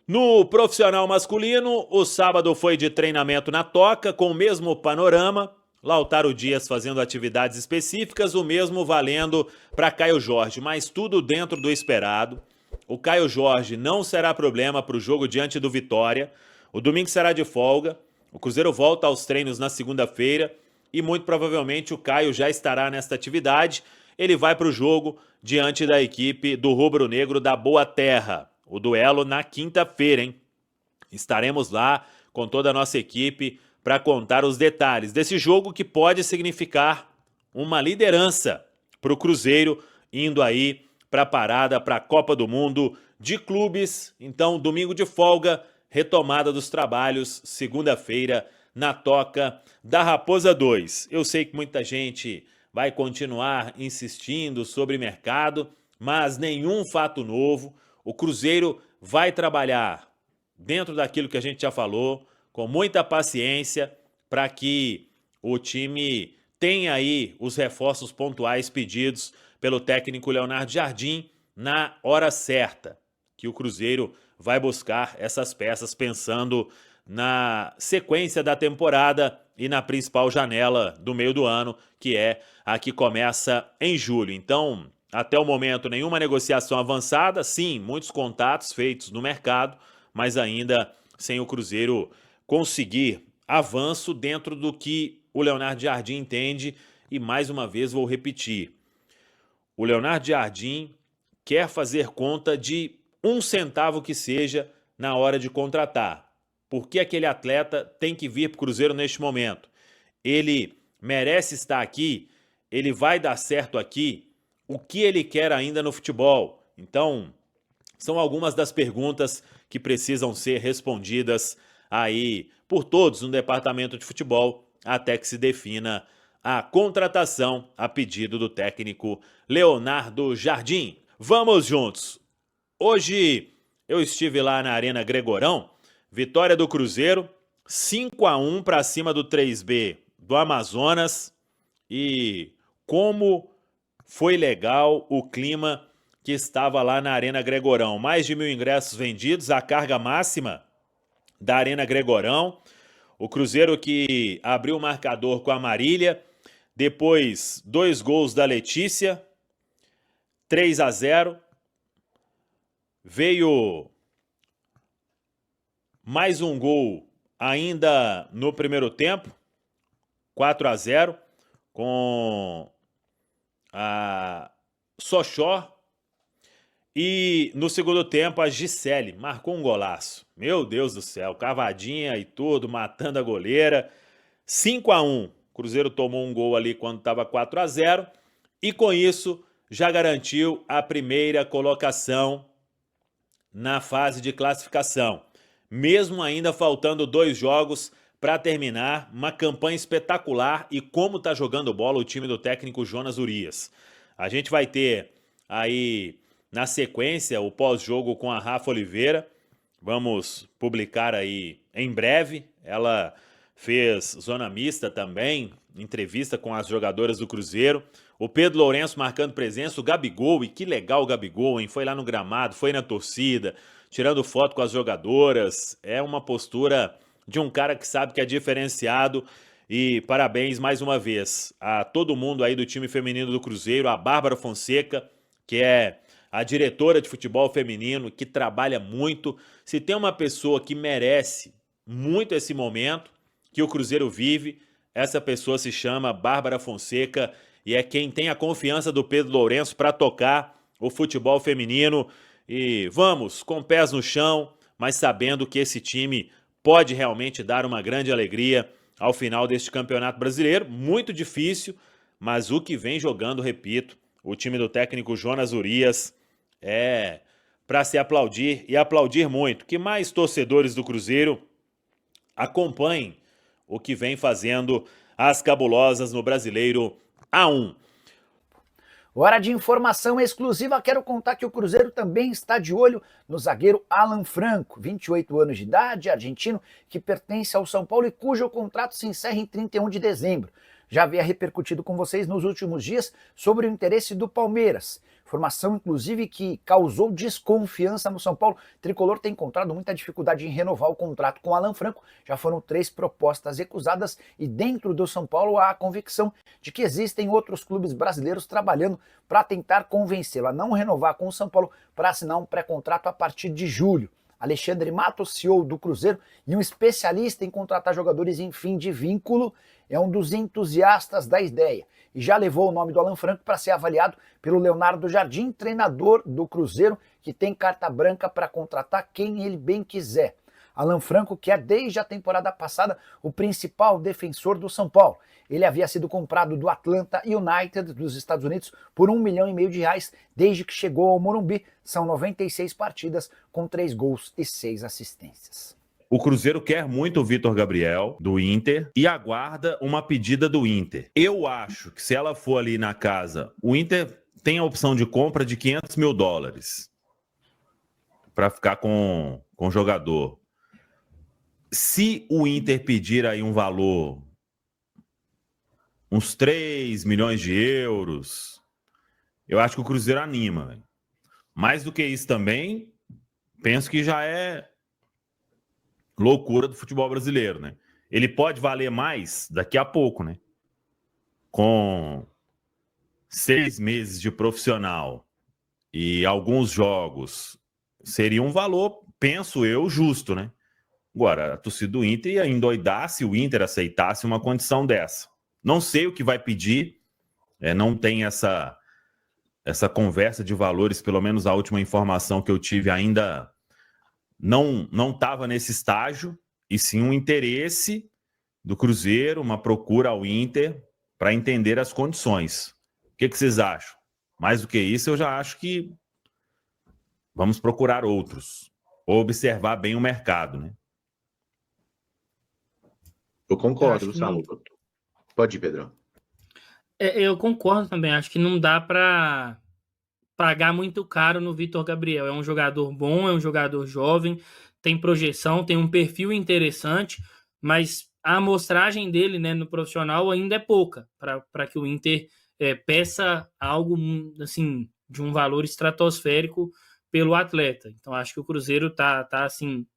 No profissional masculino, o sábado foi de treinamento na Toca, com o mesmo panorama. Lautaro Dias fazendo atividades específicas, o mesmo valendo para Caio Jorge, mas tudo dentro do esperado. O Caio Jorge não será problema para o jogo diante do Vitória. O domingo será de folga. O Cruzeiro volta aos treinos na segunda-feira e muito provavelmente o Caio já estará nesta atividade. Ele vai para o jogo diante da equipe do Rubro Negro da Boa Terra. O duelo na quinta-feira, hein? Estaremos lá com toda a nossa equipe para contar os detalhes desse jogo que pode significar uma liderança para o Cruzeiro indo aí para a parada para a Copa do Mundo de Clubes. Então, domingo de folga, retomada dos trabalhos, segunda-feira na Toca da Raposa 2. Eu sei que muita gente vai continuar insistindo sobre mercado, mas nenhum fato novo. O Cruzeiro vai trabalhar dentro daquilo que a gente já falou, com muita paciência, para que o time tenha aí os reforços pontuais pedidos pelo técnico Leonardo Jardim na hora certa, que o Cruzeiro vai buscar essas peças pensando na sequência da temporada e na principal janela do meio do ano, que é a que começa em julho. Então, até o momento, nenhuma negociação avançada, sim, muitos contatos feitos no mercado, mas ainda sem o Cruzeiro conseguir avanço dentro do que o Leonardo Jardim entende. E mais uma vez vou repetir, o Leonardo Jardim quer fazer conta de um centavo que seja na hora de contratar. Por que aquele atleta tem que vir para o Cruzeiro neste momento? Ele merece estar aqui? Ele vai dar certo aqui? O que ele quer ainda no futebol? Então, são algumas das perguntas que precisam ser respondidas aí por todos no departamento de futebol até que se defina a contratação a pedido do técnico Leonardo Jardim. Vamos juntos! Hoje eu estive lá na Arena Gregorão, vitória do Cruzeiro, 5-1 para cima do 3B do Amazonas, e como foi legal o clima que estava lá na Arena Gregorão. Mais de 1.000 ingressos vendidos, a carga máxima da Arena Gregorão. O Cruzeiro que abriu o marcador com a Marília, depois 2 gols da Letícia, 3-0. Veio mais um gol ainda no primeiro tempo, 4-0, com a Sochó. E no segundo tempo a Gisele marcou um golaço. Meu Deus do céu, cavadinha e tudo, matando a goleira. 5-1. Cruzeiro tomou um gol ali quando estava 4-0 e com isso já garantiu a primeira colocação na fase de classificação. Mesmo ainda faltando 2 jogos para terminar, uma campanha espetacular. E como está jogando bola o time do técnico Jonas Urias. A gente vai ter aí na sequência o pós-jogo com a Rafa Oliveira. Vamos publicar aí em breve. Ela fez zona mista também, entrevista com as jogadoras do Cruzeiro. O Pedro Lourenço marcando presença, o Gabigol, e que legal o Gabigol, hein? Foi lá no gramado, foi na torcida, tirando foto com as jogadoras. É uma postura de um cara que sabe que é diferenciado. E parabéns mais uma vez a todo mundo aí do time feminino do Cruzeiro, a Bárbara Fonseca, que é a diretora de futebol feminino, que trabalha muito. Se tem uma pessoa que merece muito esse momento que o Cruzeiro vive, essa pessoa se chama Bárbara Fonseca e é quem tem a confiança do Pedro Lourenço para tocar o futebol feminino. E vamos, com pés no chão, mas sabendo que esse time pode realmente dar uma grande alegria ao final deste Campeonato Brasileiro. Muito difícil, mas o que vem jogando, repito, o time do técnico Jonas Urias é para se aplaudir e aplaudir muito. Que mais torcedores do Cruzeiro acompanhem o que vem fazendo as cabulosas no Brasileiro A1. Hora de informação exclusiva, quero contar que o Cruzeiro também está de olho no zagueiro Alan Franco, 28 anos de idade, argentino, que pertence ao São Paulo e cujo contrato se encerra em 31 de dezembro. já havia repercutido com vocês nos últimos dias sobre o interesse do Palmeiras. Informação, inclusive, que causou desconfiança no São Paulo. O tricolor tem encontrado muita dificuldade em renovar o contrato com Alan Franco. Já foram 3 propostas recusadas e dentro do São Paulo há a convicção de que existem outros clubes brasileiros trabalhando para tentar convencê-lo a não renovar com o São Paulo para assinar um pré-contrato a partir de julho. Alexandre Matos, CEO do Cruzeiro e um especialista em contratar jogadores em fim de vínculo, é um dos entusiastas da ideia e já levou o nome do Alan Franco para ser avaliado pelo Leonardo Jardim, treinador do Cruzeiro, que tem carta branca para contratar quem ele bem quiser. Alan Franco, que é desde a temporada passada o principal defensor do São Paulo. Ele havia sido comprado do Atlanta United dos Estados Unidos por R$1,5 milhão desde que chegou ao Morumbi. São 96 partidas com 3 gols e 6 assistências. O Cruzeiro quer muito o Vitor Gabriel, do Inter, e aguarda uma pedida do Inter. Eu acho que se ela for ali na casa, o Inter tem a opção de compra de $500 mil para ficar com o jogador. Se o Inter pedir aí um valor, uns 3 milhões de euros, eu acho que o Cruzeiro anima. Véio. Mais do que isso também, penso que já é loucura do futebol brasileiro, né? Ele pode valer mais daqui a pouco, né? Com 6 meses de profissional e alguns jogos, seria um valor, penso eu, justo, né? Agora, a torcida do Inter ia endoidar se o Inter aceitasse uma condição dessa. Não sei o que vai pedir, não tem essa conversa de valores, pelo menos a última informação que eu tive ainda não estava nesse estágio, e sim um interesse do Cruzeiro, uma procura ao Inter para entender as condições. O que vocês acham? Mais do que isso, eu já acho que vamos procurar outros, ou observar bem o mercado, né? Eu concordo, Samuca. Pode ir, Pedrão. Eu concordo também. Acho que não dá para pagar muito caro no Vitor Gabriel. É um jogador bom, é um jogador jovem, tem projeção, tem um perfil interessante, mas a amostragem dele, né, no profissional ainda é pouca para que o Inter peça algo assim, de um valor estratosférico pelo atleta. Então acho que o Cruzeiro tá assim,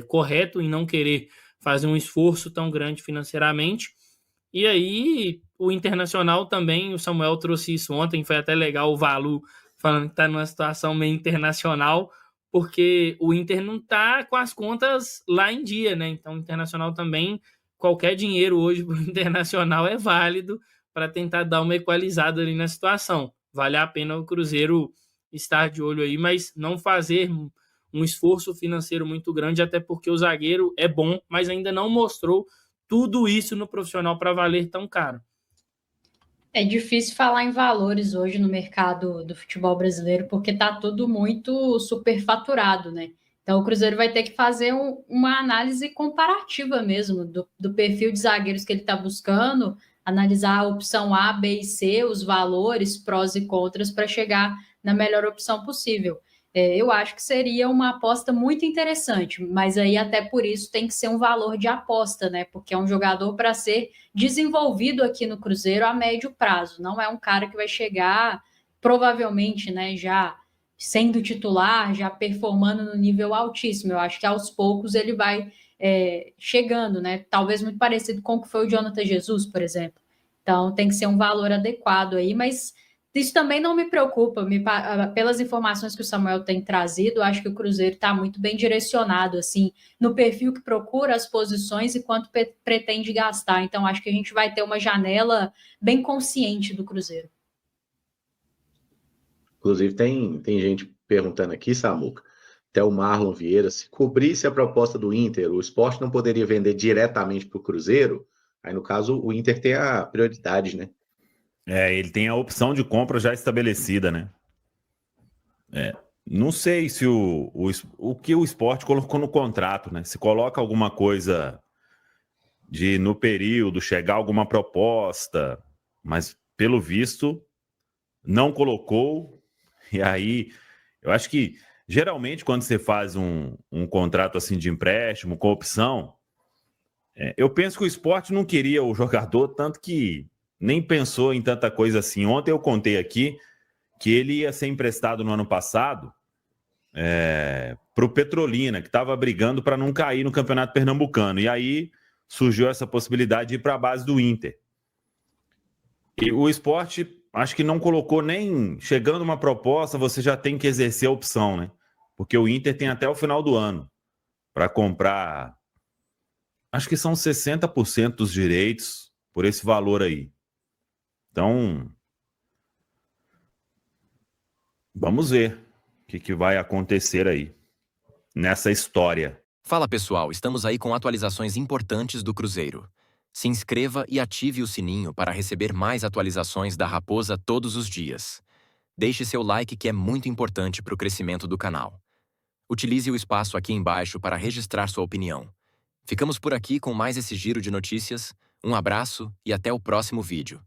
correto em não querer fazer um esforço tão grande financeiramente. E aí o Internacional também, o Samuel trouxe isso ontem, foi até legal o Valu falando que está numa situação meio internacional, porque o Inter não está com as contas lá em dia, né? Então o Internacional também, qualquer dinheiro hoje para o Internacional é válido para tentar dar uma equalizada ali na situação. Vale a pena o Cruzeiro estar de olho aí, mas não fazer um esforço financeiro muito grande, até porque o zagueiro é bom, mas ainda não mostrou tudo isso no profissional para valer tão caro. É difícil falar em valores hoje no mercado do futebol brasileiro, porque está tudo muito superfaturado, né? Então o Cruzeiro vai ter que fazer uma análise comparativa mesmo do perfil de zagueiros que ele está buscando, analisar a opção A, B e C, os valores, prós e contras, para chegar na melhor opção possível. Eu acho que seria uma aposta muito interessante, mas aí até por isso tem que ser um valor de aposta, né? Porque é um jogador para ser desenvolvido aqui no Cruzeiro a médio prazo. Não é um cara que vai chegar, provavelmente, né, já sendo titular, já performando no nível altíssimo. Eu acho que aos poucos ele vai chegando, né? Talvez muito parecido com o que foi o Jonathan Jesus, por exemplo. Então tem que ser um valor adequado aí, mas isso também não me preocupa, pelas informações que o Samuel tem trazido, acho que o Cruzeiro está muito bem direcionado, assim, no perfil que procura as posições e quanto pretende gastar. Então, acho que a gente vai ter uma janela bem consciente do Cruzeiro. Inclusive, tem gente perguntando aqui, Samuca, até o Marlon Vieira, se cobrisse a proposta do Inter, o Sport não poderia vender diretamente para o Cruzeiro? Aí, no caso, o Inter tem a prioridade, né? Ele tem a opção de compra já estabelecida, né? Não sei se o que o Sport colocou no contrato, né? Se coloca alguma coisa de, no período, chegar alguma proposta, mas, pelo visto, não colocou. E aí, eu acho que, geralmente, quando você faz um contrato assim de empréstimo, com opção, eu penso que o Sport não queria o jogador, tanto que nem pensou em tanta coisa assim. Ontem eu contei aqui que ele ia ser emprestado no ano passado para o Petrolina, que estava brigando para não cair no Campeonato Pernambucano. E aí surgiu essa possibilidade de ir para a base do Inter. E o Sport, acho que não colocou nem... Chegando uma proposta, você já tem que exercer a opção, né? Porque o Inter tem até o final do ano para comprar... Acho que são 60% dos direitos por esse valor aí. Então, vamos ver o que vai acontecer aí nessa história. Fala pessoal, estamos aí com atualizações importantes do Cruzeiro. Se inscreva e ative o sininho para receber mais atualizações da Raposa todos os dias. Deixe seu like que é muito importante para o crescimento do canal. Utilize o espaço aqui embaixo para registrar sua opinião. Ficamos por aqui com mais esse giro de notícias. Um abraço e até o próximo vídeo.